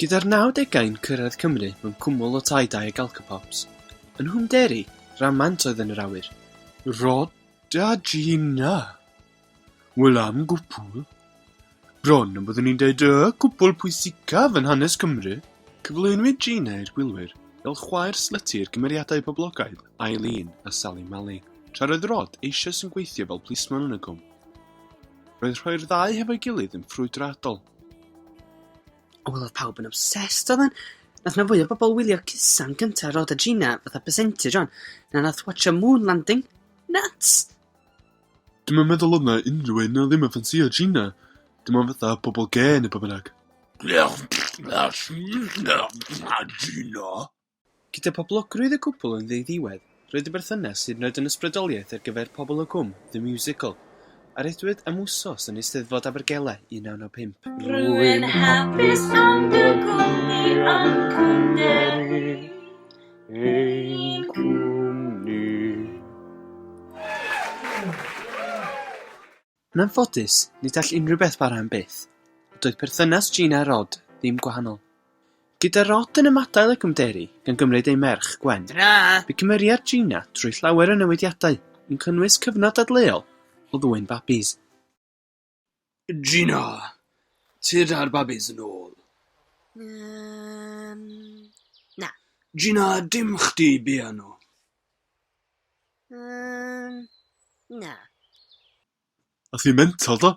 Gyda'r 90au cyraedd Cymru mewn cwpwl o tai dau ag alcopops. Yn Nghwmderi, Rhamant oedd yn yr awyr. Rod a Gina. Wel am gwpwl. Bron am byddwn ni'n deud cwpwl pwysicaf yn hanes Cymru. Cyflwynwyd Gina i'r gwylwyr fel chwaer slyti'r gymeriadau pobologaidd Eileen a Sally Mali, tra roedd Rod eisoes yn gweithio fel plismon yn y cwm. Roedd rhoi'r ddau hefo'i gilydd yn ffrwydradol. Wel, oedd pawb yn obsessed oedd yn. Nath na fwy o bobl wylio cusan gyntaf Rod a Gina fatha percentage on. Na nath watcha moon landing. Nuts! Dyma meddwl oedd na unrhyw un o ddim yn ffansio Gina. Dyma fatha bobl gay neu bob bynnag. Gina. Gyda poblogrwydd y cwpwl yn ddeuddiwedd, roedd y berthynas hyd yn oed yn ysbrydoliaeth ar gyfer Pobol y Cwm, The Musical, a reidwyd am wsos yn Eisteddfod Abergele 1995. Rwy'n hapus am dy gwmni yn Nghwmderi, ein cwmni. Yn anffodus, nid all unrhyw beth bara am byth. Doedd perthynas Gina a Rod ddim gwahanol. Gyda Rod yn ymadael y Nghwmderi gan gymryd ei merch, Gwen, bu cymeriad Gina trwy llawer o newidiadau yn cynnwys cyfnod dadleuol o ddwyn babis. Gina, ti da'r babis yn ôl? Na. Gina, dim chdi bia nhw. Na. A thi mental do?